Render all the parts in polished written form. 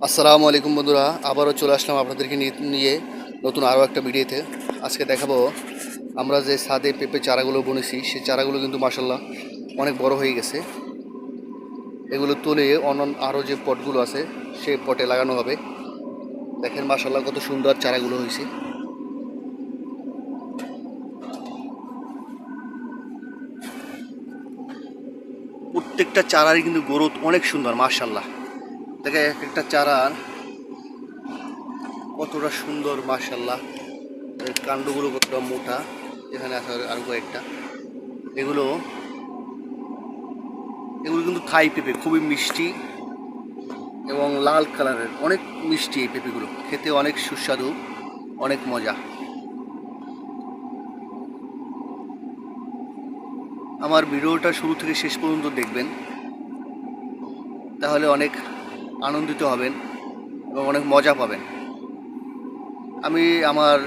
আসসালামু আলাইকুম বন্ধুরা, আবারও চলে আসলাম আপনাদেরকে নিয়ে নতুন আরও একটা ভিডিওতে। আজকে দেখাবো আমরা যে ছাদে পেঁপে চারাগুলো বুনেছি, সেই চারাগুলো কিন্তু মাশাল্লাহ অনেক বড় হয়ে গেছে। এগুলো তুলে অন্য আরও যে পটগুলো আছে সেই পটে লাগানো হবে। দেখেন মাশাল্লাহ কত সুন্দর চারাগুলো হয়েছে। প্রত্যেকটা চারারই কিন্তু গ্রোথ অনেক সুন্দর মাশাল্লাহ। দেখে এক একটা চারার কতটা সুন্দর মাশাল্লাহ। এর কাণ্ডগুলো কতটা মোটা, এখানে আছে আরও কয়েকটা। এগুলো এগুলো কিন্তু থাই পেঁপে, খুবই মিষ্টি এবং লাল কালারের, অনেক মিষ্টি। এই পেঁপেগুলো খেতে অনেক সুস্বাদু, অনেক মজা। আমার ভিডিওটা শুরু থেকে শেষ পর্যন্ত দেখবেন, তাহলে অনেক আনন্দিত হবেন এবং অনেক মজা পাবেন। আমি আমার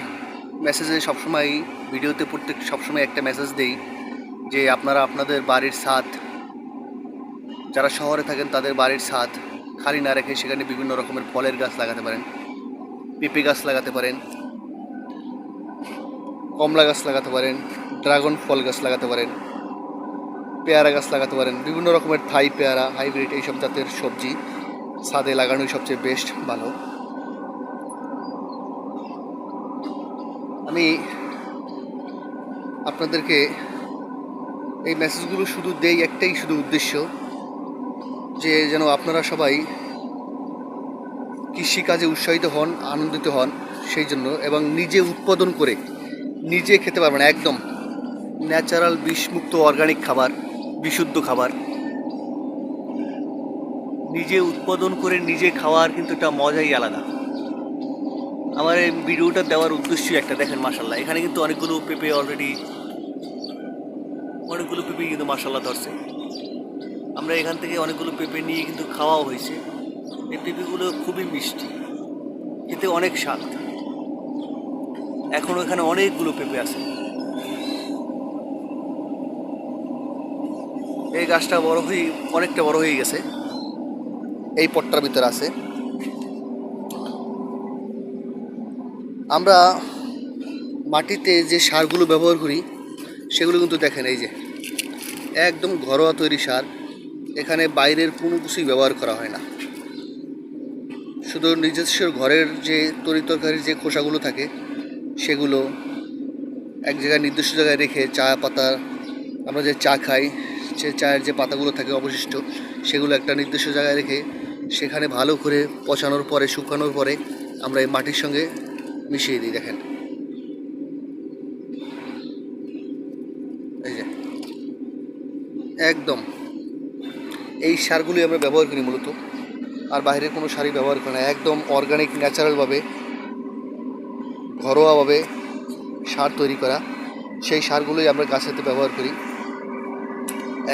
মেসেজে সবসময়, ভিডিওতে সবসময় একটা মেসেজ দিই যে আপনারা আপনাদের বাড়ির ছাদ, যারা শহরে থাকেন তাদের বাড়ির ছাদ খালি না রেখে সেখানে বিভিন্ন রকমের ফলের গাছ লাগাতে পারেন। পেঁপে গাছ লাগাতে পারেন, কমলা গাছ লাগাতে পারেন, ড্রাগন ফল গাছ লাগাতে পারেন, পেয়ারা গাছ লাগাতে পারেন। বিভিন্ন রকমের থাই পেয়ারা, হাইব্রিড এইসব জাতের সবজি ছাদে লাগানোই সবচেয়ে বেস্ট ভালো। আমি আপনাদেরকে এই মেসেজগুলো শুধু দেই একটাই শুধু উদ্দেশ্য, যে যেন আপনারা সবাই কৃষিকাজে উৎসাহিত হন, আনন্দিত হন সেই জন্য, এবং নিজে উৎপাদন করে নিজে খেতে পারবেন। একদম ন্যাচারাল, বিষমুক্ত, অর্গানিক খাবার, বিশুদ্ধ খাবার নিজে উৎপাদন করে নিজে খাওয়ার কিন্তু একটা মজাই আলাদা। আমার এই ভিডিওটা দেওয়ার উদ্দেশ্য একটা, দেখেন মাশাল্লাহ এখানে কিন্তু অনেকগুলো পেঁপে কিন্তু মাশাল্লাহ ধরছে। আমরা এখান থেকে অনেকগুলো পেঁপে নিয়ে কিন্তু খাওয়াও হয়েছে। এই পেঁপেগুলো খুবই মিষ্টি, খেতে অনেক স্বাদ। এখনও এখানে অনেকগুলো পেঁপে আছে। এই গাছটা অনেকটা বড় হয়ে গেছে, এই পটটার ভিতরে আছে। আমরা মাটিতে যে সারগুলো ব্যবহার করি সেগুলো কিন্তু দেখেন, এই যে একদম ঘরোয়া তৈরি সার। এখানে বাইরের কোনো কিছুই ব্যবহার করা হয় না। শুধু নিজস্ব ঘরের যে তরিতরকারির যে খোসাগুলো থাকে সেগুলো এক জায়গায় নির্দিষ্ট জায়গায় রেখে, চা পাতা, আমরা যে চা খাই সে চায়ের যে পাতাগুলো থাকে অবশিষ্ট, সেগুলো একটা নির্দিষ্ট জায়গায় রেখে সেখানে ভালো করে পচানোর পরে, শুকানোর পরে আমরা এই মাটির সঙ্গে মিশিয়ে দিই। দেখেন এই যে একদম এই সারগুলি আমরা ব্যবহার করি মূলত, আর বাইরের কোনো সারই ব্যবহার করি না। একদম অর্গানিক, ন্যাচারালভাবে, ঘরোয়াভাবে সার তৈরি করা, সেই সারগুলোই আমরা গাছেতে ব্যবহার করি,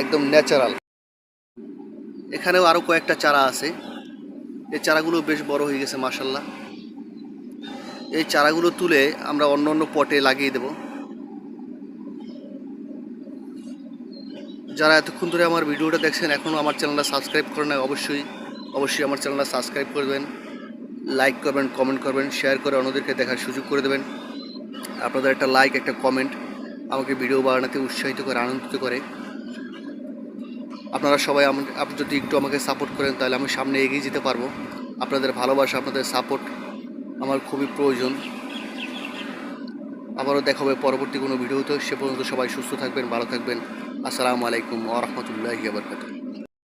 একদম ন্যাচারাল। এখানেও আরও কয়েকটা চারা আছে। এই চারাগুলো বেশ বড় হয়ে গেছে মাশাল্লাহ। এই চারাগুলো তুলে আমরা অন্য অন্য পটে লাগিয়ে দেব। যারা এতক্ষণ ধরে আমার ভিডিওটা দেখছেন, এখনও আমার চ্যানেলটা সাবস্ক্রাইব করেন না, অবশ্যই আমার চ্যানেলটা সাবস্ক্রাইব করবেন, লাইক করবেন, কমেন্ট করবেন, শেয়ার করে অন্যদেরকে দেখার সুযোগ করে দেবেন। আপনাদের একটা লাইক, একটা কমেন্ট আমাকে ভিডিও বানাতে উৎসাহিত করে, আনন্দিত করে। আপনারা সবাই আপনি যদি একটু আমাকে সাপোর্ট করেন তাহলে আমি সামনে এগিয়ে যেতে পারবো। আপনাদের ভালোবাসা, আপনাদের সাপোর্ট আমার খুবই প্রয়োজন। আবারও দেখা হবে পরবর্তী কোনো ভিডিওতে। সে পর্যন্ত সবাই সুস্থ থাকবেন, ভালো থাকবেন। আসসালামু আলাইকুম ওয়া রাহমাতুল্লাহি ওয়া বারাকাতুহু।